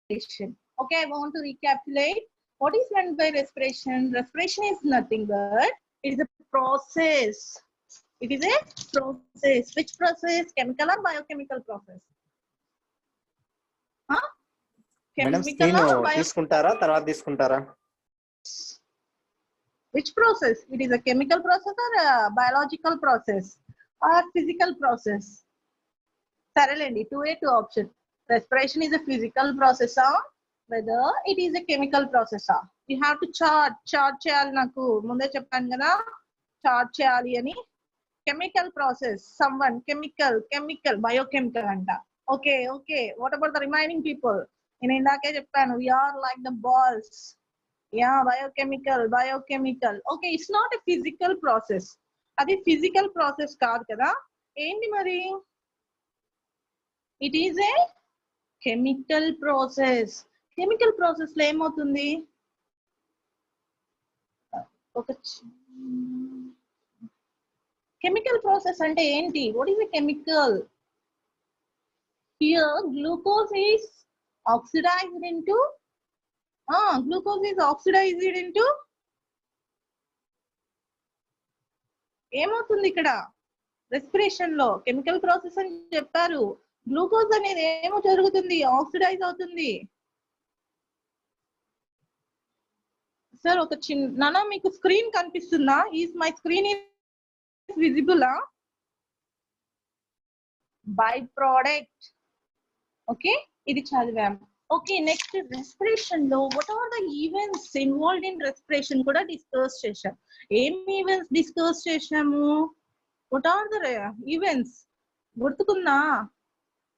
respiration. Okay, I want to recapitulate. What is meant by respiration? Respiration is nothing but it is a process. It is a process. Which process? Chemical or biochemical process? Huh? Madam Chemical screen or తీసుకుంటారా తర్వాత తీసుకుంటారా? Which process? It is a chemical process or a biological process or physical process? Saralendi, 2A, 2 option. Respiration is a physical process, whether it is a chemical process. You have to chart cheyali naku munde cheppanu kada, chart cheyali ani. Chemical process, someone chemical biochemical anta. Okay, what about the remaining people? In indake cheppanu, we are like the balls. Yeah, biochemical. Okay, it's not a physical process. Adi physical process kaadu kada. Enti mari? It is a chemical process. Chemical process lo ఏమవుతుంది? ఒక chemical process అంటే ఏంటి? What is a chemical? Here glucose is oxidized into ఏమవుతుంది ఇక్కడ? Respiration లో chemical process అని చెప్పారు. Glucose అనేది ఏమో జరుగుతుంది, ఆక్సిడైజ్ అవుతుంది. సార్ ఒక చిన్న మీకు స్క్రీన్ కనిపిస్తుందా? Is my screen is visible? Byproduct. Okay, ఇది చదివాము. ఓకే, నెక్స్ట్ రెస్పిరేషన్ లో what are the events involved in respiration కూడా డిస్కస్ చేశాం. ఏం ఈవెంట్స్ డిస్కస్ చేశాము? వాట్ ఆర్ ద ఈవెంట్స్ గుర్తుకుందా?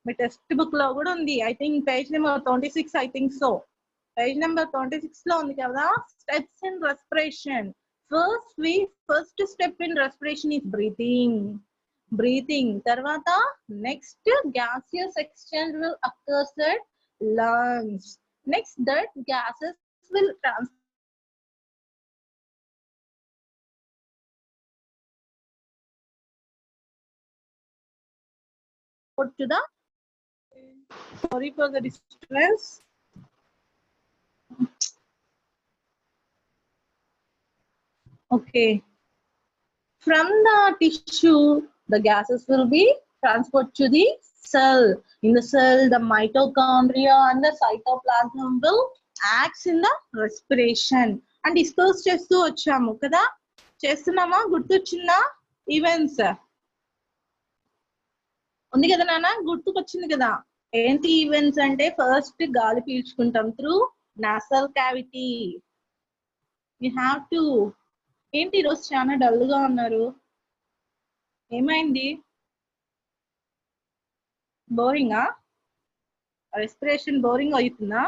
మీ టెక్స్ట్ బుక్ లో కూడా ఉంది. I think page number 26. I think so page number 26 లో ఉంది కదా. Steps in respiration. First step in respiration is breathing. తర్వాత next gaseous exchange will occurs at lungs. Next that gases will transport to the, sorry for the disturbance. Okay, from the tissue the gases will be transported to the cell. In the cell the mitochondria and the cytoplasm will act in the respiration and discuss చేస్తూ వచ్చాము కదా. చేస్తున్నామా? గుర్తొచ్చిందా? Events ఉంది కదా నాన్న, గుర్తుకొచ్చింది కదా. ఏంటి ఈవెంట్స్ అంటే? ఫస్ట్ గాలి పీల్చుకుంటాం through nasal cavity. You have to. ఏంటి ఈరోజు చాలా డల్ గా ఉన్నారు? ఏమైంది? బోరింగా? రెస్పిరేషన్ బోరింగ్ అవుతుందా?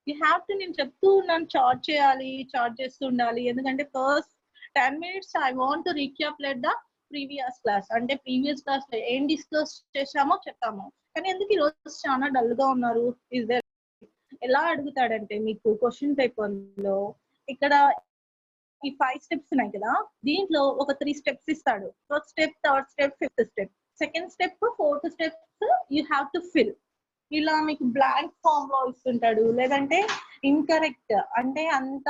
You have to. నేను చెప్తూ ఉన్నాను చార్ట్ చేస్తూ ఉండాలి. ఎందుకంటే first 10 minutes I want to recapitulate the previous class. అంటే ప్రీవియస్ క్లాస్ లో ఏం డిస్కస్ చేశామో చెప్తాము. కానీ ఎందుకు ఈరోజు చాలా డల్ గా ఉన్నారు? Is there? ఎలా అడుగుతాడంటే మీకు క్వశ్చన్ పేపర్ లో ఇక్కడ ఈ 5 steps ఉన్నాయి కదా, దీంట్లో ఒక 3 steps ఇస్తాడు. First step, third step, fifth step. Second step, fourth steps you have to fill. ఇలా మీకు బ్లాంక్ ఫామ్ లో ఇస్తుంటాడు, లేదంటే ఇన్కరెక్ట్ అంటే అంత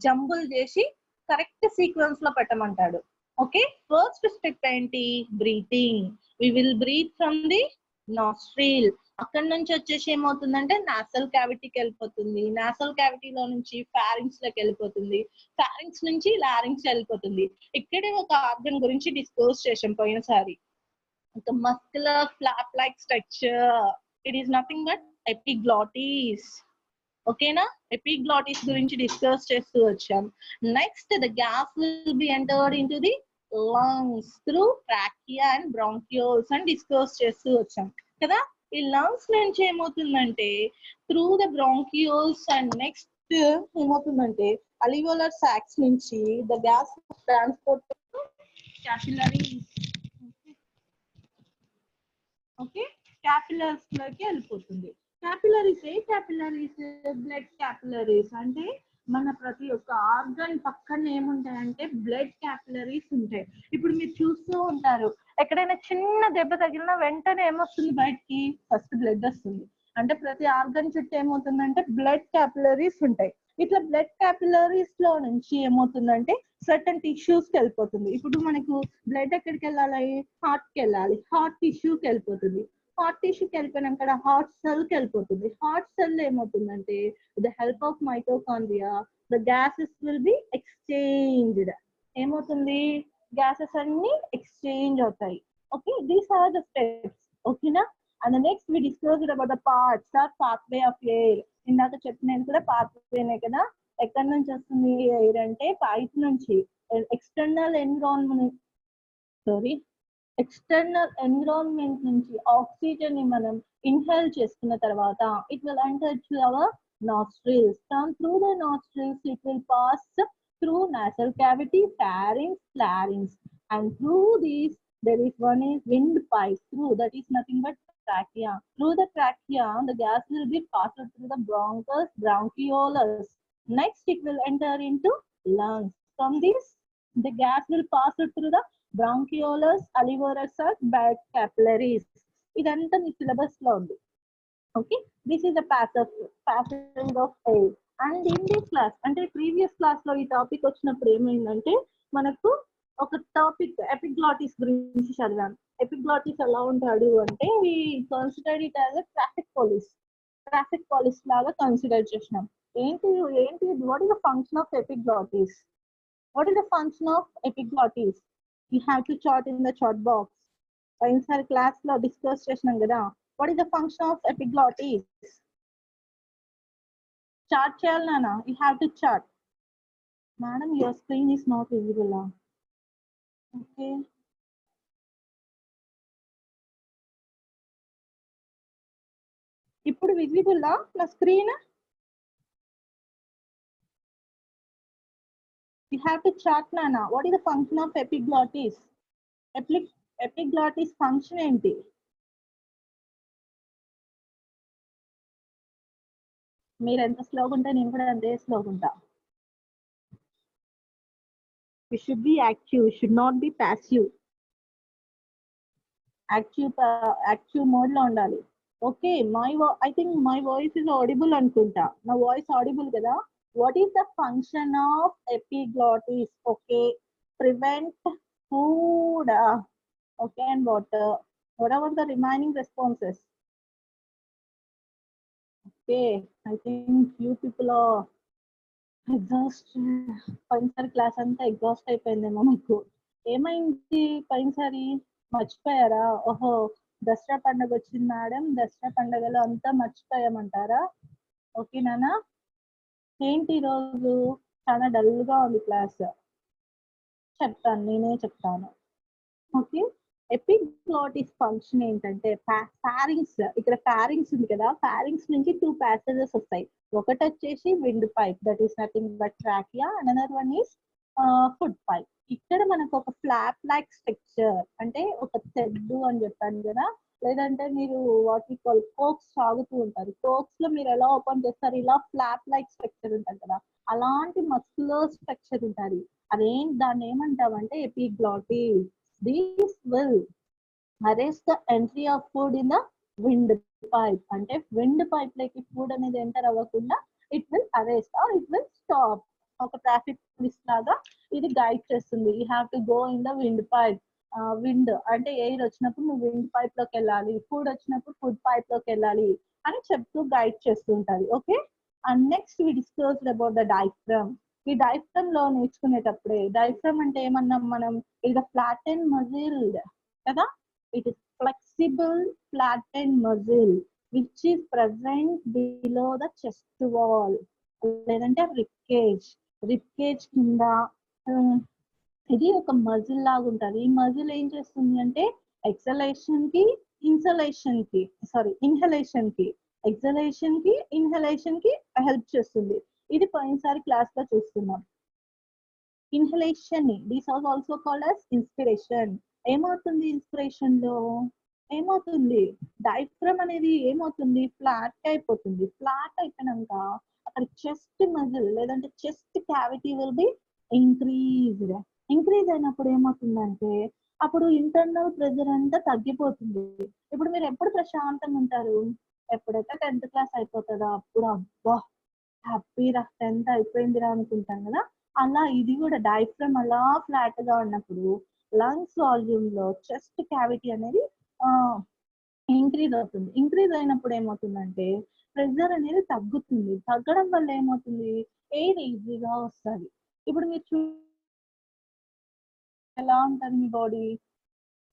జంబుల్ చేసి కరెక్ట్ సీక్వెన్స్ లో పెట్టమంటాడు. ఓకే, ఫస్ట్ స్టెప్ ఏంటి? Breathing. We will breathe from the nostril. అక్కడ నుంచి వచ్చేసి ఏమవుతుందంటే నాసల్ క్యావిటీకి వెళ్ళిపోతుంది. నాసల్ క్యావిటీలో నుంచి ఫారింగ్స్ లోకి వెళ్ళిపోతుంది. ఫారింగ్స్ నుంచి లారింగ్స్ వెళ్ళిపోతుంది. ఇక్కడే ఒక ఆర్గన్ గురించి డిస్కస్ చేసాం పోయినసారి. ఒక muscular flop like structure. It is nothing but epiglottis. ఓకేనా? ఎపిగ్లాటిస్ గురించి డిస్కస్ చేస్తూ వచ్చాం. Next the gas will be entered in to the lungs through trachea and bronchioles అని డిస్కస్ చేస్తూ వచ్చాం కదా. ఈ లంగ్స్ నుంచి ఏమవుతుందంటే through the bronchioles and next ఏమవుతుందంటే అలివోలర్ సాక్స్ నుంచి the gas transport capillaries. Okay, capillaries లోకి వెళ్ళిపోతుంది. Capillaries blood capillaries. అంటే మన ప్రతి ఒక్క ఆర్గన్ పక్కన ఏముంటాయంటే బ్లడ్ క్యాపిలరీస్ ఉంటాయి. ఇప్పుడు మీరు చూస్తూ ఉంటారు, ఎక్కడైనా చిన్న దెబ్బ తగిలినా వెంటనే ఏమొస్తుంది బయటికి? ఫస్ట్ బ్లడ్ వస్తుంది. అంటే ప్రతి ఆర్గన్ చుట్టూ ఏమవుతుందంటే బ్లడ్ క్యాపిలరీస్ ఉంటాయి. ఇట్లా బ్లడ్ క్యాపిలరీస్ లో నుంచి ఏమవుతుందంటే సర్టన్ టిష్యూస్ కి వెళ్ళిపోతుంది. ఇప్పుడు మనకు బ్లడ్ ఎక్కడికి వెళ్ళాలి, హార్ట్ కి వెళ్ళాలి, హార్ట్ టిష్యూకి వెళ్ళిపోతుంది. హార్ట్ టిష్యూకి వెళ్ళిపోయినాక హార్ట్ సెల్ కి వెళ్ళిపోతుంది. హార్ట్ సెల్ ఏమవుతుందంటే with the help of mitochondria the gases will be exchanged. ఏమవుతుంది, గ్యాసెస్ అన్ని ఎక్స్చేంజ్ అవుతాయి. Okay, these are the steps. ఓకేనా? And next we discussed about the parts or pathway of air. ఇందాక చెప్పినది కూడా పాత్వేనే కదా. ఎక్కడి నుంచి వస్తుంది ఎయిర్ అంటే పైప్ నుంచి. ఎక్స్టర్నల్ ఎన్విరాన్మెంట్ నుంచి ఆక్సిజన్ ని మనం ఇన్హేల్ చేసుకున్న తర్వాత it will enter to our nostrils. From through the nostrils it will pass through nasal cavity, pharynx, larynx, and through these there is one is windpipe. Through that is nothing but trachea. Through the trachea the gas will be passed through the bronchus, bronchioles. Next it will enter into lungs. From this the gas will pass through the bronchioles, alveolus, bad capillaries. ఇదంతా మీ syllabus లో ఉంది. Okay, this is the passing of air. And in this class అంటే previous class లో ఈ topic వచ్చినప్పుడు ఏమైందంటే మనకు ఒక టాపిక్ ఎపిగ్లాటిస్ గురించి చదివాను. ఎపిగ్లాటిస్ ఎలా ఉంటాడు అంటే we considered it as a traffic police లాగా కన్సిడర్ చేసినాం. ఏంటి what is the function of epiglottis? What is the function of epiglottis? You have to chart in the chart box. Inside class lo discuss చేసినాం కదా. What is the function of epiglottis? Chart చేయాలి నాన్న. You have to chart. Madam, your screen is not visible. Okay. ఇప్పుడు visible నా screen? You have to chart nana. What is the function of epiglottis? Epiglottis function enti? మీరు ఎంత స్లోగా ఉంటే నేను కూడా అంతే స్లోగా ఉంటా. We should be active, we should not be passive. Active mode లో ఉండాలి. Okay, I think my voice is audible అనుకుంటా. నా వాయిస్ audible కదా. What is the function of epiglottis? Okay, prevent food, okay, and water. What are the remaining responses? Okay, I think you people are exhausted. పైనసారి class అంతా exhaust అయిపోయిందేమో మీకు. ఏమైంది పైనసారి? మర్చిపోయారా? ఓహో, దసరా పండుగ వచ్చింది మేడం, దసరా పండుగలో అంతా మర్చిపోయామంటారా? ఓకే నానా. ఏంటి ఈరోజు చాలా డల్ గా ఉంది క్లాస్? నేనే చెప్తాను. ఓకే, ఎపిగ్లాటిస్ ఫంక్షన్ ఏంటంటే ఫారింగ్స్, ఇక్కడ ఫారింగ్స్ ఉంది కదా, ఫారింగ్స్ నుంచి 2 passages వస్తాయి. ఒకటి వచ్చేసి wind pipe, that is nothing but trachea, and another one is food pipe. ఇక్కడ మనకు ఒక ఫ్లాప్ లైక్ స్ట్రక్చర్ అంటే ఒక తెడ్డు అని చెప్పాను కదా, లేదంటే మీరు వాటి కోక్స్ తాగుతూ ఉంటారు, కోక్స్ లో మీరు ఎలా ఓపెన్ చేస్తారు, ఇలా ఫ్లాప్ లైక్ స్ట్రక్చర్ ఉంటుంది కదా, అలాంటి మస్కులర్ స్ట్రక్చర్ ఉంటుంది. దాన్ని ఏమంటామంటే epiglottis. These will arrest the entry of food in the windpipe. అంటే విండ్ పైప్ లోకి ఫుడ్ అనేది ఎంటర్ అవ్వకుండా it will arrest are it will stop. ఒక ట్రాఫిక్ పోలీస్ లాగా ఇది గైడ్ చేస్తుంది. You have to go in the wind pipe. Wind అంటే air వచ్చినప్పుడు నువ్వు విండ్ పైప్ లోకి వెళ్ళాలి, ఫుడ్ వచ్చినప్పుడు ఫుడ్ పైప్ లోకి వెళ్ళాలి అని చెప్తూ గైడ్ చేస్తుంటది. Okay, and next we discussed about the diaphragm. ఈ డయాఫ్రమ్ లో నేర్చుకునేటప్పుడే, డయాఫ్రమ్ అంటే ఏమన్నాం మనం, ఇది ఫ్లాటెన్ మజిల్ కదా, it is flexible flatten muscle which is present below the chest wall, లేదంటే రిబ్కేజ్ కింద. ఇది ఒక మజిల్ లాగా ఉంటుంది. ఈ మజిల్ ఏం చేస్తుంది అంటే ఎక్సలేషన్ కి ఇన్హలేషన్ కి హెల్ప్ చేస్తుంది. ఇది పోయినసారి క్లాస్ లో చూస్తున్నాం. ఇన్హలేషన్ ని this was also called as inspiration. ఏమవుతుంది ఇన్స్పిరేషన్ లో? ఏమవుతుంది, డయాఫ్రమ్ అనేది ఏమవుతుంది, ఫ్లాట్ అయిపోతుంది. ఫ్లాట్ అయిపోయినాక అక్కడ చెస్ట్ మజిల్ లేదంటే chest cavity will be increase అయినప్పుడు ఏమవుతుందంటే అప్పుడు ఇంటర్నల్ ప్రెజర్ అంతా తగ్గిపోతుంది. ఇప్పుడు మీరు ఎప్పుడు ప్రశాంతంగా ఉంటారు? ఎప్పుడైతే 10th క్లాస్ అయిపోతుందో అప్పుడు అబ్బా హ్యాపీరా 10th అయిపోయిందిరా అనుకుంటాం కదా. అలా ఇది కూడా డయాఫ్రమ్ అలా ఫ్లాట్ గా ఉన్నప్పుడు లంగ్స్ వాల్యూమ్ లో చెస్ట్ క్యావిటీ అనేది ఇంక్రీజ్ అవుతుంది. ఇంక్రీజ్ అయినప్పుడు ఏమవుతుందంటే ప్రెషర్ అనేది తగ్గుతుంది. తగ్గడం వల్ల ఏమవుతుంది, ఎయిర్ ఈజీగా వస్తుంది. ఇప్పుడు మీరు ఎలా ఉంటుంది మీ బాడీ,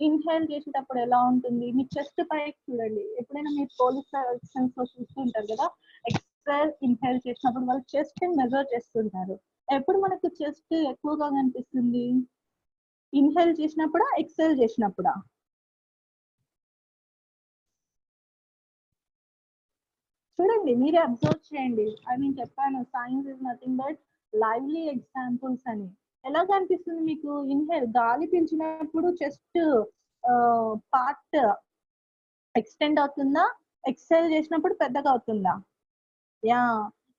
ఇన్హేల్ చేసేటప్పుడు ఎలా ఉంటుంది, మీ చెస్ట్ పైకి చూడండి. ఎప్పుడైనా మీరు పోలీస్ ఎలక్షన్స్ లో చూస్తుంటారు కదా, ఎక్స్హేల్ ఇన్హేల్ చేసినప్పుడు వాళ్ళు చెస్ట్ మెజర్ చేస్తుంటారు. ఎప్పుడు మనకు చెస్ట్ ఎక్కువగా కనిపిస్తుంది, ఇన్హేల్ చేసినప్పుడా ఎక్స్హేల్ చేసినప్పుడా? చూడండి, మీరే అబ్జర్వ్ చేయండి. నేను చెప్పాను science is nothing but lively examples అని. ఎలా కనిపిస్తుంది మీకు, ఇన్హేల్ గాలి పీల్చినప్పుడు చెస్ట్ పార్ట్ ఎక్స్టెండ్ అవుతుందా, ఎక్స్హేల్ చేసినప్పుడు పెద్దగా అవుతుందా? యా,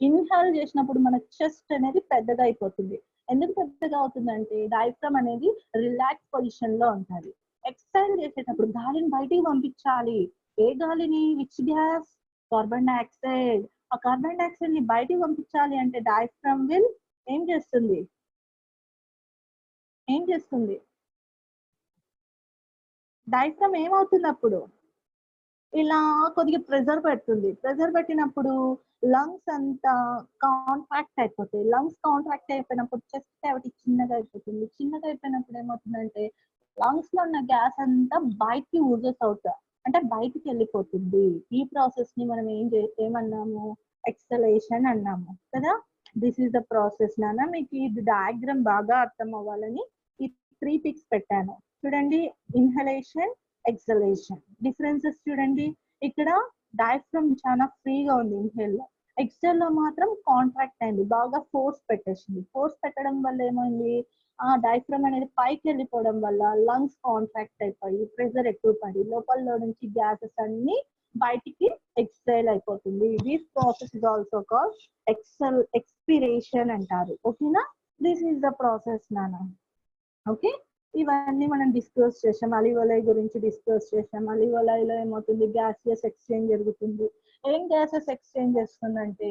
ఇన్హేల్ చేసినప్పుడు మన చెస్ట్ అనేది పెద్దగా అయిపోతుంది. ఎందుకు పెద్దగా అవుతుందంటే డయాఫ్రమ్ అనేది రిలాక్స్ పొజిషన్ లో ఉంటుంది. ఎక్స్హేల్ చేసేటప్పుడు గాలిని బయటికి పంపించాలి. ఏ గాలిని, విచ్ గ్యాస్, కార్బన్ డైఆక్సైడ్. ఆ కార్బన్ డైఆక్సైడ్ ని బయటికి పంపించాలి అంటే డయాఫ్రమ్ విల్ ఏం చేస్తుంది, ఏం చేస్తుంది, డయాఫ్రమ్ ఏమవుతుంది అప్పుడు, ఇలా కొద్దిగా ప్రెజర్ పెడుతుంది. ప్రెజర్ పెట్టినప్పుడు లంగ్స్ అంతా కాంట్రాక్ట్ అయిపోతాయి. లంగ్స్ కాంట్రాక్ట్ అయిపోయినప్పుడు చెస్ట్ క్యావిటీ చిన్నగా అయిపోతుంది. చిన్నగా అయిపోయినప్పుడు ఏమవుతుందంటే లంగ్స్ లో ఉన్న గ్యాస్ అంతా బయటికి యూజెస్ అవుతా, అంటే బయటికి వెళ్ళిపోతుంది. ఈ ప్రాసెస్ ని మనం ఏమన్నాము, ఎక్సలేషన్ అన్నాము కదా. దిస్ ఈస్ ద ప్రాసెస్ నాన్న. మీకు ఇది డయాగ్రామ్ బాగా అర్థం అవ్వాలని ఈ 3 పిక్స్ పెట్టాను. చూడండి, ఇన్హలేషన్, ఎక్సలేషన్ డిఫరెన్సెస్ చూడండి. ఇక్కడ డయాఫ్రమ్ చాలా ఫ్రీగా ఉంది ఇన్హేల్ లో, ఎక్స్హేల్ లో మాత్రం కాంట్రాక్ట్ అయింది, బాగా ఫోర్స్ పెట్టేసింది. ఫోర్స్ పెట్టడం వల్ల ఏమైంది, ఆ డయాఫ్రమ్ అనేది పైకి వెళ్ళిపోవడం వల్ల లంగ్స్ కాంట్రాక్ట్ అయిపోయి ప్రెషర్ ఎక్కువ పడి లోపల నుంచి గ్యాసెస్ అన్ని బయటికి ఎక్స్హేల్ అయిపోతుంది. This process is also called expiration అంటారు. ఓకేనా, దిస్ ఈస్ ద ప్రాసెస్ నాన్న. ఓకే, ఇవన్నీ మనం డిస్కస్ చేసాం. అలివలై గురించి డిస్కస్ చేసాం. అలివలైలో ఏమవుతుంది, గ్యాసెస్ ఎక్స్చేంజ్ జరుగుతుంది. ఏం గ్యాసెస్ ఎక్స్చేంజ్ చేస్తుందంటే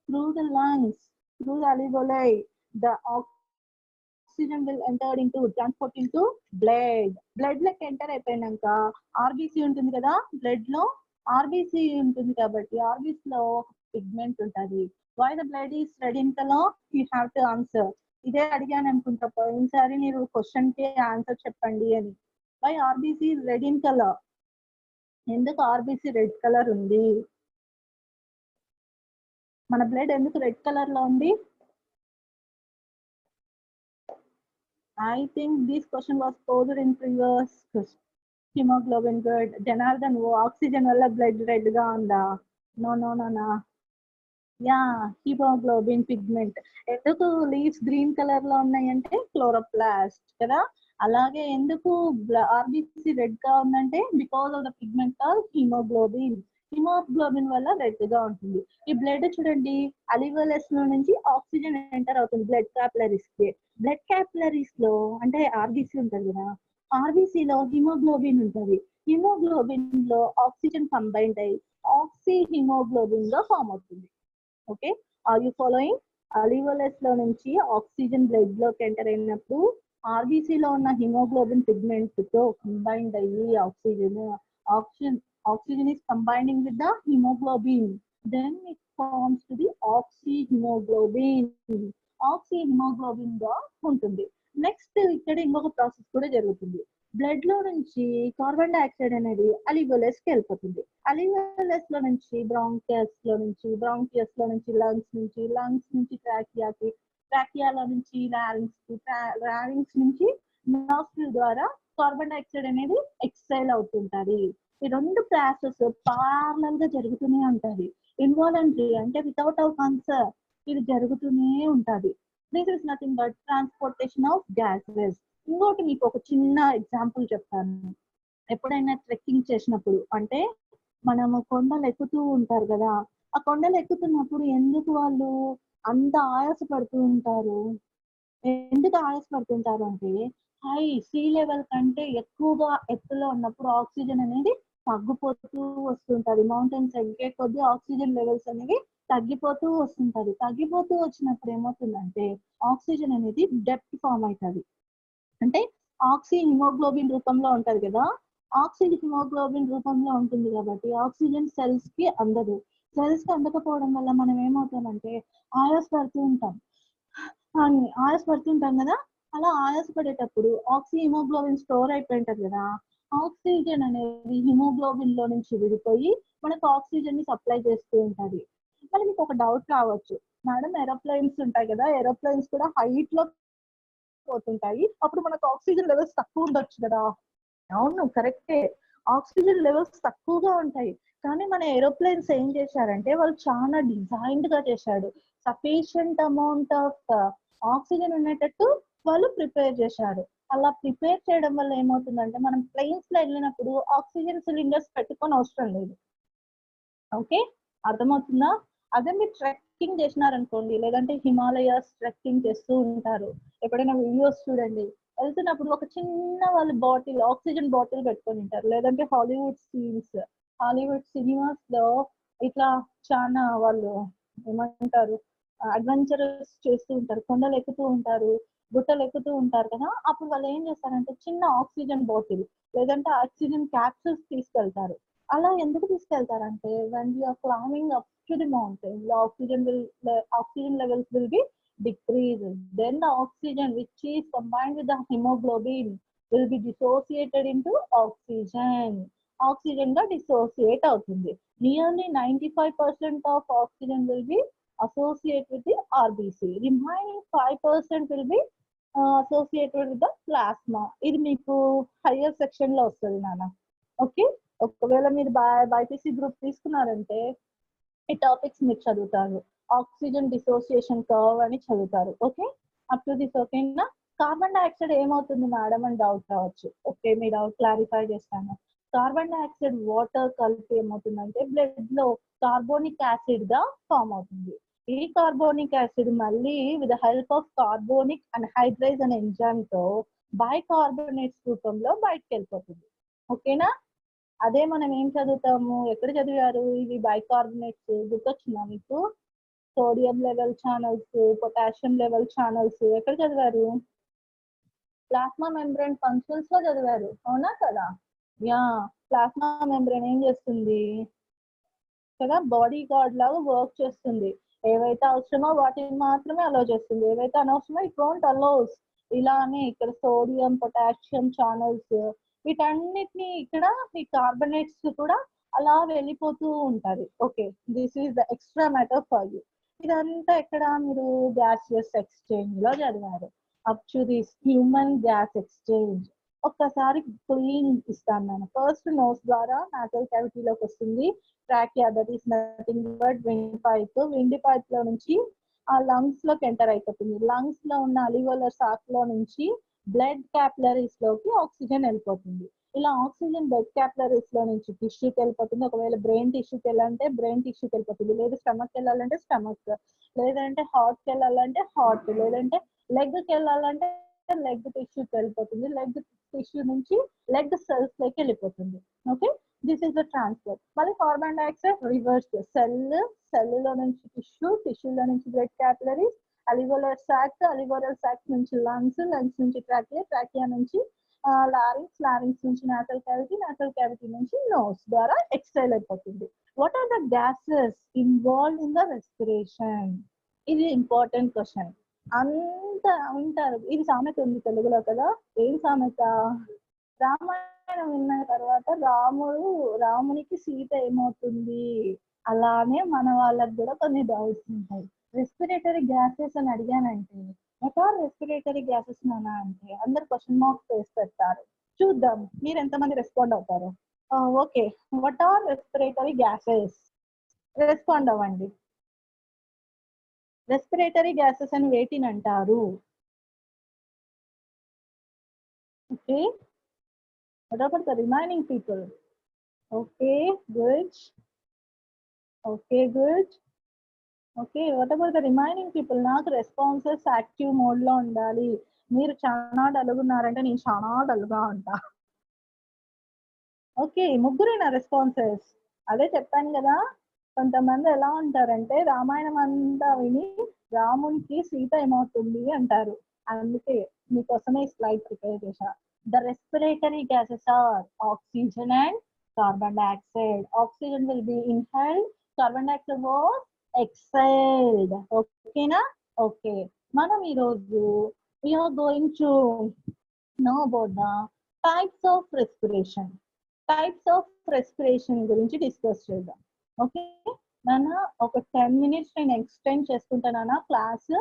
through the lungs, through the alveoli the oxygen will enter into transport into blood. Blood లెక్క ఎంటర్ అయిపోయినాక ఆర్బీసీ ఉంటుంది కదా, బ్లడ్ లో ఆర్బీసీ ఉంటుంది కాబట్టి ఆర్బీసీ లో పిగ్మెంట్ ఉంటుంది. Why the blood is red in colour, you have to answer. ఇదే అడిగాను అనుకుంటా పోయినసారి, మీరు క్వశ్చన్ కి ఆన్సర్ చెప్పండి అని. Why RBC red in colour, ఎందుకు ఆర్బీసీ రెడ్ కలర్ ఉంది, మన బ్లడ్ ఎందుకు రెడ్ కలర్ లో ఉంది? I think this question was posed in previous hemoglobin good. Janardhan, oxygen వల్ల బ్లడ్ రెడ్ గా ఉందా? నో నో నో నా. Yeah, haemoglobin pigment. ఎందుకు లీవ్స్ గ్రీన్ కలర్ లో ఉన్నాయంటే క్లోరోప్లాస్ట్ కదా. అలాగే ఎందుకు ఆర్బీసీ రెడ్ గా ఉందంటే because of the pigment call haemoglobin. Haemoglobin వల్ల రెడ్ గా ఉంటుంది. ఈ బ్లడ్ చూడండి, అలివలస్ లో నుంచి ఆక్సిజన్ ఎంటర్ అవుతుంది బ్లడ్ క్యాపిలరీస్ కి. బ్లడ్ క్యాపిలరీస్ లో అంటే ఆర్బీసీ ఉంటుంది కదా, ఆర్బీసీ లో హిమోగ్లోబిన్ ఉంటుంది. హిమోగ్లోబిన్ లో ఆక్సిజన్ కంబైండ్ అయ్యి ఆక్సీ హిమోగ్లోబిన్ గా ఫామ్ అవుతుంది. Okay, are you following? Alveolus లో నుంచి ఆక్సిజన్ బ్లడ్ లోకి ఎంటర్ అయినప్పుడు ఆర్బీసీ లో ఉన్న హిమోగ్లోబిన్ పిగ్మెంట్ తో కంబైండ్ అయ్యి oxygen is combining with the hemoglobin, then it forms to the oxyhemoglobin. ఆక్సిహీమోగ్లోబిన్ గా ఉంటుంది. నెక్స్ట్ ఇక్కడ ఇంకొక ప్రాసెస్ కూడా జరుగుతుంది. బ్లడ్ లో నుంచి కార్బన్ డైఆక్సైడ్ అనేది అలివలస్ కి వెళ్ళిపోతుంది. అలివలస్ లో నుంచి బ్రాంకియస్ లో నుంచి లంగ్స్ నుంచి ట్రాకియాకి, ట్రాకియాలో నుంచి లారింగ్స్ నుంచి నాస్ట్రిల్ ద్వారా కార్బన్ డైఆక్సైడ్ అనేది ఎక్స్హేల్ అవుతుంటది. ఈ రెండు ప్రాసెస్ పార్లల్ గా జరుగుతూనే ఉంటది. ఇన్వాలంటరీ అంటే వితౌట్ అవర్ కన్సర్న్ ఇది జరుగుతూనే ఉంటది. This is nothing but transportation of gases. ఇంకోటి మీకు ఒక చిన్న ఎగ్జాంపుల్ చెప్తాను. ఎప్పుడైనా ట్రెక్కింగ్ చేసినప్పుడు అంటే మనము కొండలు ఎక్కుతూ ఉంటారు కదా, ఆ కొండలు ఎక్కుతున్నప్పుడు ఎందుకు వాళ్ళు అంత ఆయాసపడుతూ ఉంటారు, ఎందుకు ఆయాసపడుతుంటారు అంటే హై సీ లెవెల్ కంటే ఎక్కువగా ఎత్తులో ఉన్నప్పుడు ఆక్సిజన్ అనేది తగ్గిపోతూ వస్తుంటది. మౌంటైన్స్ ఎక్కే కొద్దీ ఆక్సిజన్ లెవెల్స్ అనేవి తగ్గిపోతూ వస్తుంటది. తగ్గిపోతూ వచ్చినప్పుడు ఏమవుతుందంటే ఆక్సిజన్ అనేది డెప్త్ ఫామ్ అవుతుంది. అంటే ఆక్సి హిమోగ్లోబిన్ రూపంలో ఉంటది కదా, ఆక్సిజన్ హిమోగ్లోబిన్ రూపంలో ఉంటుంది కాబట్టి ఆక్సిజన్ సెల్స్ కి అందదు. సెల్స్ కి అందకపోవడం వల్ల మనం ఏమవుతామంటే ఆయాసపడుతూ ఉంటాం. ఆయాసపడుతుంటాం కదా, అలా ఆయాసపడేటప్పుడు ఆక్సి హిమోగ్లోబిన్ స్టోర్ అయిపోయి ఉంటది కదా, ఆక్సిజన్ అనేది హిమోగ్లోబిన్ లో నుంచి విడిపోయి మనకు ఆక్సిజన్ ని సప్లై చేస్తూ ఉంటది. మరి మీకు ఒక డౌట్ రావచ్చు, మేడం ఏరోప్లేన్స్ ఉంటాయి కదా, ఏరోప్లేన్స్ కూడా హైట్ లో పోతుంటాయి, అప్పుడు మనకు ఆక్సిజన్ లెవెల్స్ తక్కువ ఉండొచ్చు కదా. అవును, కరెక్టే, ఆక్సిజన్ లెవెల్స్ తక్కువగా ఉంటాయి. కానీ మన ఏరోప్లేన్స్ ఏం చేశారంటే వాళ్ళు చాలా డిజైన్డ్ గా చేశాడు. సఫిషియంట్ అమౌంట్ ఆఫ్ ఆక్సిజన్ ఉండేటట్టు వాళ్ళు ప్రిపేర్ చేశారు. అలా ప్రిపేర్ చేయడం వల్ల ఏమవుతుందంటే మనం ప్లేన్స్ లో వెళ్ళినప్పుడు ఆక్సిజన్ సిలిండర్స్ పెట్టుకొని అవసరం లేదు. ఓకే, అర్థమవుతుందా? అదే మీరు ట్రెక్కింగ్ చేసినారనుకోండి, లేదంటే హిమాలయాస్ ట్రెక్కింగ్ చేస్తూ ఉంటారు, ఎప్పుడైనా వీడియోస్ చూడండి, వెళ్తున్నప్పుడు ఒక చిన్న వాళ్ళు బాటిల్ ఆక్సిజన్ బాటిల్ పెట్టుకొని ఉంటారు. లేదంటే హాలీవుడ్ సినిమాస్ లో ఇట్లా చాలా వాళ్ళు ఏమంటారు అడ్వెంచరస్ చేస్తూ ఉంటారు, కొండలు ఎక్కుతూ ఉంటారు, గుట్టలు ఎక్కుతూ ఉంటారు కదా, అప్పుడు వాళ్ళు ఏం చేస్తారంటే చిన్న ఆక్సిజన్ బాటిల్ లేదంటే ఆక్సిజన్ క్యాప్సూల్స్ తీసుకెళ్తారు. అలా ఎందుకు తీసుకెళ్తారంటే when we are climbing up to the mountain, the oxygen levels will be decreased. Then the oxygen which is combined with the hemoglobin will be dissociated into oxygen. Oxygen గా dissociate అవుతుంది. Nearly 95% of oxygen will be associated with the RBC. Remaining 5% will be associated with the plasma. ఇది మీకు higher section లో వస్తుంది నాన్న. Okay, ఒకవేళ మీరు BiPC group తీసుకున్నారంటే ఈ టాపిక్స్ మీరు చదువుతారు. ఆక్సిజన్ డిసోసియేషన్ కర్వ్ అని చదువుతారు. ఓకే, అప్ టు దిస్ ఓకేనా? కార్బన్ డైఆక్సైడ్ ఏమవుతుంది మేడం అని డౌట్ రావచ్చు. ఓకే, మీ డౌట్ క్లారిఫై చేస్తాను. కార్బన్ డైఆక్సైడ్ వాటర్ కలిపి ఏమవుతుందంటే బ్లడ్ లో కార్బోనిక్ యాసిడ్ గా ఫామ్ అవుతుంది. ఈ కార్బోనిక్ యాసిడ్ మళ్ళీ with help of carbonic anhydrase అనే ఎంజైమ్ తో బైకార్బోనేట్స్ రూపంలో బయటకు వెళ్ళిపోతుంది. ఓకేనా? అదే మనం ఏం చదువుతాము, ఎక్కడ చదివారు ఇవి బైకార్బోనేట్స్? గుర్తొచ్చిందా మీకు? Sodium level channels, potassium level channels ఎక్కడ చదివారు? ప్లాస్మా మెంబ్రేన్ ఫంక్షన్స్ లో చదివారు, అవునా కదా? యా, ప్లాస్మా మెంబ్రేన్ ఏం చేస్తుంది కదా, బాడీ గార్డ్ లాగా వర్క్ చేస్తుంది. ఏవైతే అవసరమో వాటిని మాత్రమే అలో చేస్తుంది, ఏవైతే అనవసరమో ఇట్ వోంట్ అలోస్. ఇలానే ఇక్కడ సోడియం పొటాషియం ఛానల్స్ వీటన్నిటిని ఇక్కడ ఈ కార్బనేట్స్ కూడా అలా వెళ్ళిపోతూ ఉంటది. Okay, this is the extra matter for you. ఇదంతా ఎక్కడ మీరు గ్యాసియస్ ఎక్స్చేంజ్ లో చదివారు. Up to this human gas exchange ఒక్కసారి క్లీన్ ఇస్తాను నేను. ఫస్ట్ నోస్ ద్వారా నాసల్ క్యావిటీలోకి వస్తుంది trachea, that is nothing but wind pipe. Wind pipe లో నుంచి ఆ లంగ్స్ లోకి ఎంటర్ అయిపోతుంది. లంగ్స్ లో ఉన్న అలివోలర్ సాక్ లో నుంచి బ్లడ్ క్యాపిలరీస్ లోకి ఆక్సిజన్ వెళ్ళిపోతుంది. ఇలా ఆక్సిజన్ బ్లడ్ క్యాపిలరీస్ లో నుంచి టిష్యూకి వెళ్ళిపోతుంది. ఒకవేళ బ్రెయిన్ టిష్యూకి వెళ్ళాలంటే బ్రెయిన్ టిష్యూకి వెళ్ళిపోతుంది, లేదు స్టమక్ వెళ్ళాలంటే స్టమక్, లేదంటే హార్ట్ కి వెళ్ళాలంటే హార్ట్, లేదంటే లెగ్ కి వెళ్ళాలంటే లెగ్ టిష్యూకి వెళ్ళిపోతుంది. లెగ్ టిష్యూ నుంచి లెగ్ సెల్స్ లోకి వెళ్ళిపోతుంది. Okay, this is the transport. మళ్ళీ కార్బన్ డైఆక్సైడ్ రివర్స్, సెల్ లో నుంచి టిష్యూలో నుంచి బ్లడ్ క్యాపిలరీస్, అలివోలర్ సాక్ నుంచి లంగ్స్ నుంచి ట్రాకియా నుంచి లారింగ్స్ నుంచి నాసల్ క్యావిటీ నుంచి నోస్ ద్వారా ఎక్స్హేల్ అయిపోతుంది. What are the gases involved in the respiration? ఇది ఇంపార్టెంట్ క్వశ్చన్. అంత ఉంటారు. ఇది సామెత ఉంది తెలుగులో కదా, ఏం సామెత? రామాయణం విన్న తర్వాత రామునికి సీత ఏమవుతుంది, అలానే మన వాళ్ళకి కూడా కొన్ని డౌట్స్ ఉంటాయి. రెస్పిరేటరీ గ్యాసెస్ అని అడిగానంటే వాట్ ఆర్ రెస్పిరేటరీ గ్యాసెస్ నానా అంటే అందరు క్వశ్చన్ మార్క్స్ వేసి పెడతారు. చూద్దాం మీరు ఎంతమంది రెస్పాండ్ అవుతారు. Okay, what are respiratory gases? Respond అవ్వండి. రెస్పిరేటరీ గ్యాసెస్ అని వేటిని అంటారు? Okay, what about the remaining people? Okay, good. Okay, what about the remaining people? నాకు రెస్పాన్సెస్ యాక్టివ్ మోడ్ లో ఉండాలి. మీరు చాలా డల్గున్నారంటే నేను చాలా డల్గా ఉంటా. ఓకే, ముగ్గురేనా రెస్పాన్సెస్? అదే చెప్పాను కదా, కొంతమంది ఎలా ఉంటారంటే రామాయణం అంతా విని రామునికి సీత ఏమవుతుంది అంటారు. అందుకే మీకోసమే స్లైడ్ ప్రిపేర్ చేశా. The respiratory gases are oxygen and carbon dioxide. Oxygen will be inhaled, carbon dioxide was exhaled. ఓకేనా? ఓకే, మనం ఈరోజు we are going to know about the types of respiration. Types of respiration గురించి discuss చేద్దాం. Okay, నాన్న ఒక 10 minutes నేను extend చేసుకుంటానా class.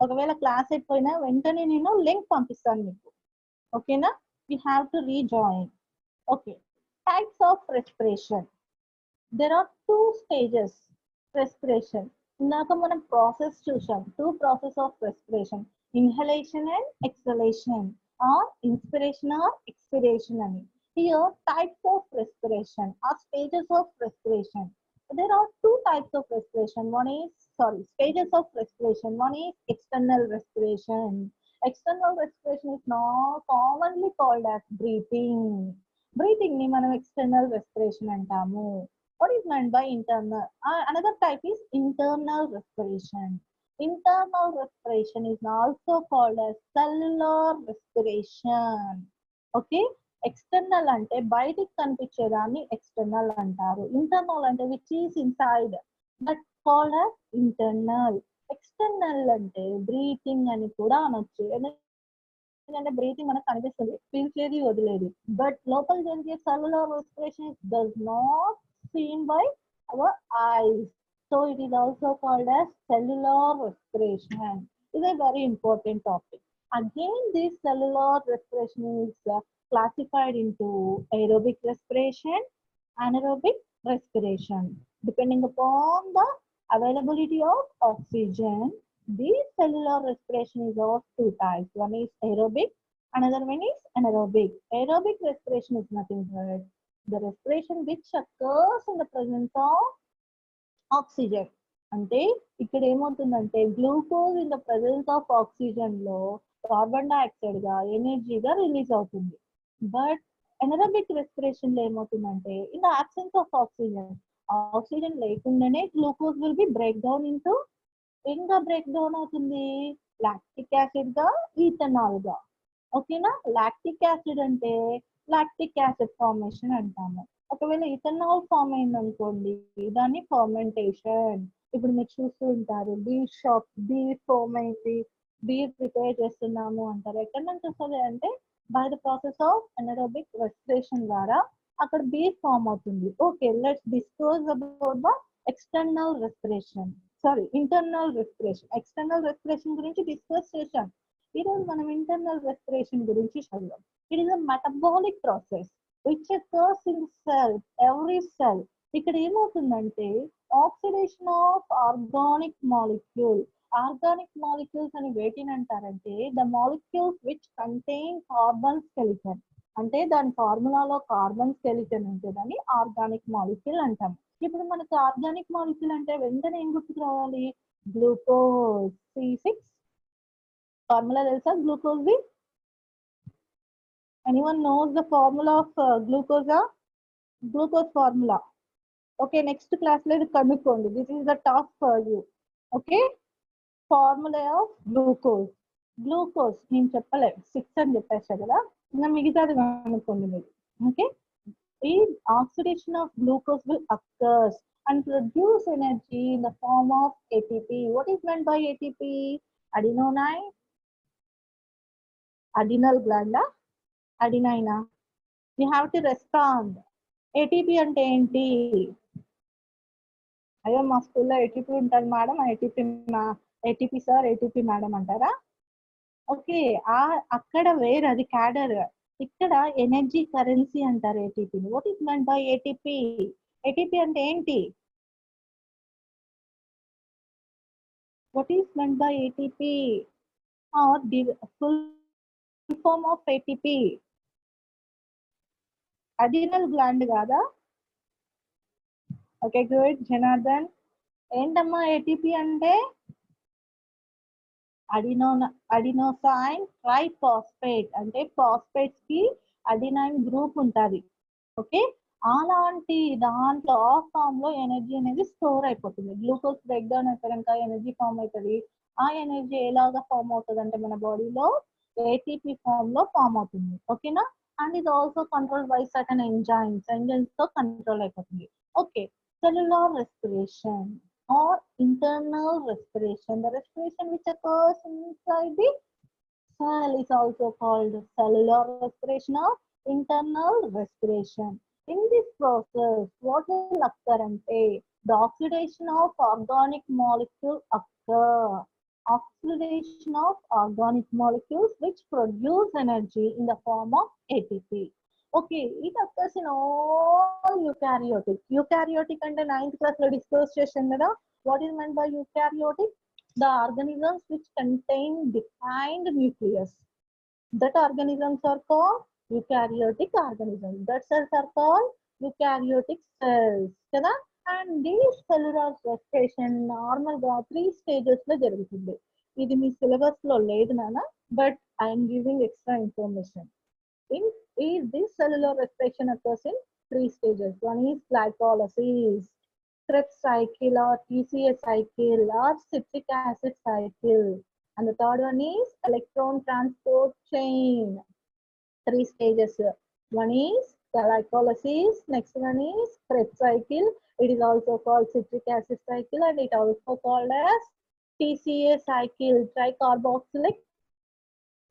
ఒకవేళ క్లాస్ అయిపోయినా వెంటనే నేను లింక్ పంపిస్తాను మీకు. ఓకేనా? You have to rejoin. Okay, types of respiration. There are 2 stages రెస్పిరేషన్. ఇందాక మనం ప్రాసెస్ చూసాం, 2 process of respiration, inhalation and exhalation, or inspiration or expiration అని. Here, types of respiration or stages of respiration. There are 2 types of respiration. Stages of respiration. One is external respiration. External respiration is now commonly called as breathing. Breathing ni manam external respiration antamu. What is meant by internal? Another type is internal respiration. Internal respiration is also called as cellular respiration. Okay? External అంటే బయటికి కనిపించేదాన్ని external అంటారు. Internal అంటే which is inside, that called as internal. External అంటే breathing అని కూడా అనొచ్చు, ఎందుకంటే breathing మనకు కనిపిస్తుంది, పీల్చేది వదిలేది. బట్ లోపల జరిగే cellular respiration does not seen by our eyes, so it is also called as cellular respiration. ఇది a very important topic. Again, this cellular respiration is classified into aerobic respiration, anaerobic respiration. Depending upon the availability of oxygen, this cellular respiration is of 2 types. One is aerobic, another one is anaerobic. Aerobic respiration is nothing but the respiration which occurs in the presence of oxygen. అంటే ఇక్కడ ఏమవుతుందంటే glucose in the presence of oxygen లో carbon dioxide గా ఎనర్జీగా release అవుతుంది. But anaerobic respiration లో ఏమవుతుందంటే in the absence of oxygen, oxygen లేకుండానే glucose will be break down into, ఇంకా బ్రేక్ డౌన్ అవుతుంది లాక్టిక్ యాసిడ్ గా, ఈథనాల్ గా. ఓకేనా? లాక్టిక్ యాసిడ్ అంటే లాక్టిక్ యాసిడ్ ఫార్మేషన్ అంటాము. ఒకవేళ ఇథనాల్ ఫామ్ అయింది అనుకోండి, దాన్ని ఫర్మెంటేషన్. ఇప్పుడు మీరు చూస్తూ ఉంటారు బీర్ ఫామ్ అయింది, బీర్ ప్రిపేర్ చేస్తున్నాము అంటారు. ఎక్కడి నుంచి వస్తుంది అంటే by the process of anaerobic respiration ద్వారా అక్కడ బీర్ ఫామ్ అవుతుంది. Okay, let's discuss about the external respiration, internal respiration. External respiration గురించి డిస్కస్ చేశాం. ఈరోజు మనం ఇంటర్నల్ రెస్పిరేషన్ గురించి చదువుదాం. It is a metabolic process which occurs in the cell, every cell. ఇక్కడ ఏమవుతుందంటే oxidation of organic molecule. Organic molecules అని వేటిని అంటారంటే the molecules which contain carbon skeleton. అంటే దాని ఫార్ములాలో కార్బన్ స్కెలిటన్ ఉంటుందని ఆర్గానిక్ మాలిక్యూల్ అంటాం. ఇప్పుడు మనకు ఆర్గానిక్ మాలిక్యూల్ అంటే వెంటనే ఏం గుర్తుకు రావాలి? Glucose, C6. ఫార్ములా తెలుసా glucose the? Anyone knows the formula of glucose? Glucose formula. Okay, next class lo kanukondi. This is the task for you. Okay, formula of glucose. Glucose నేను చెప్పలే 6 అని చెప్పేసా కదా, ఇంకా మిగతాది కనుక్కోండి మీరు. ఓకే, ఈ oxidation of glucose will occurs and produce energy in the form of ATP. What is meant by ATP? Adrenal gland, అడినైనా? You have to respond. ATP అంటే ఏంటి? అయ్యో మా స్కూల్లో ఏటీపీ ఉంటుంది madam, ATP sir, ATP madam అంటారా? Okay, అక్కడ వేరు, అది క్యాడర్. ఇక్కడ ఎనర్జీ కరెన్సీ అంటారు ఏటీపీని. What is meant by ATP? ATP అంటే ఏంటి? What is meant by ATP are the full form of ATP? Adrenal gland కాదా? Okay, good. జనార్దన్, ఏంటమ్మా ఏటీపీ అంటే? Adenosine triphosphate. అంటే ఫాస్ఫేట్స్ కి అడినైన్ గ్రూప్ ఉంటుంది. ఓకే, అలాంటి దాంట్లో ఆ ఫామ్ లో ఎనర్జీ అనేది స్టోర్ అయిపోతుంది. గ్లూకోజ్ బ్రేక్ డౌన్ అయిపోయాక ఎనర్జీ ఫామ్ అవుతుంది. ఆ ఎనర్జీ ఎలాగా ఫామ్ అవుతుంది అంటే మన బాడీలో ఏటీపీ ఫామ్ లో ఫామ్ అవుతుంది. ఓకేనా? అండ్ ఇది also control by certain enzymes తో కంట్రోల్ అయిపోతుంది. Okay, cellular respiration or internal respiration. The respiration which occurs inside the cell is also called cellular respiration or internal respiration. In this process, what will occur ante the oxidation of organic molecule occur. Oxidation of organic molecules which produce energy in the form of ATP. Okay, it occurs in all eukaryotic. Eukaryotic అంటే 9th class లో discuss చేసాం కదా. What is meant by eukaryotic? The organisms which contain defined nucleus. That organisms are called eukaryotic organisms. That cells are called eukaryotic cells. కదా? And these cellular respiration normal గా 3 stages లో జరుగుతుంది. ఇది మీ syllabus లో లేదు నాన్న, but I'm giving extra information. This cellular respiration occurs in 3 stages. One is glycolysis, Krebs cycle or TCA cycle or citric acid cycle. And the third one is electron transport chain. 3 stages. One is glycolysis, next one is Krebs cycle. It is also called citric acid cycle and it also called as TCA cycle, tricarboxylic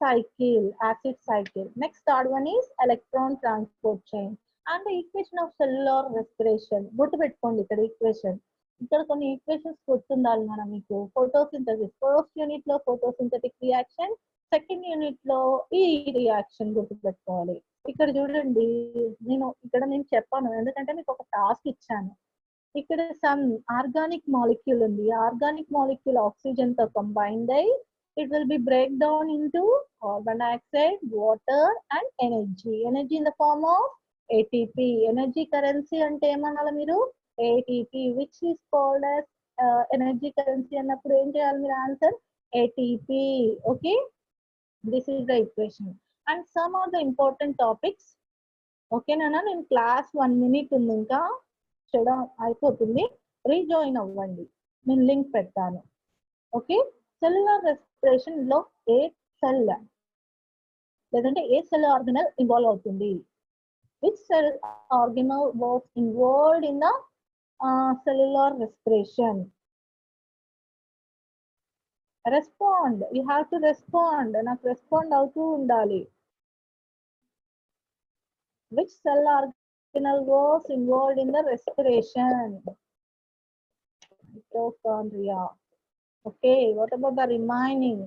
cycle, acid cycle. Next third one is electron transport chain. And the equation of cellular respiration. గుర్తుపెట్టుకోండి ఇక్కడ equation. ఇక్కడ కొన్ని equations గుర్తుండాలి మనం మీకు. Photosynthesis first unit లో photosynthetic reaction, second unit లో ఈ రియాక్షన్ గుర్తుపెట్టుకోవాలి. ఇక్కడ చూడండి, నేను చెప్పాను ఎందుకంటే మీకు ఒక టాస్క్ ఇచ్చాను. ఇక్కడ సమ్ ఆర్గానిక్ మాలిక్యూల్ ఉంది. ఆర్గానిక్ మాలిక్యూల్ ఆక్సిజన్ తో కంబైన్డ్ అయి it will be break down into carbon dioxide, water and energy. Energy in the form of ATP. Energy currency ante emanala meeru ATP, which is called as energy currency annappudu em cheyali meer answer ATP. Okay, this is the equation and some of the important topics. Okay nana, నేను class 1 minute ఉంది, ఇంకా చేయడం అయిపోతుంది. Rejoin అవ్వండి, నేను link పెడతాను. Okay, cellular respiration లో ఏ cell లేదంటే ఏ సెల్ ఆర్గనల్ ఇన్వాల్వ్ అవుతుంది? Which cell organelle was involved in the cellular respiration? Respond, you have to respond. నాకు రెస్పాండ్ అవుతూ ఉండాలి. Which cell organelle was involved in the respiration? Mitochondria. Okay, what about the remaining?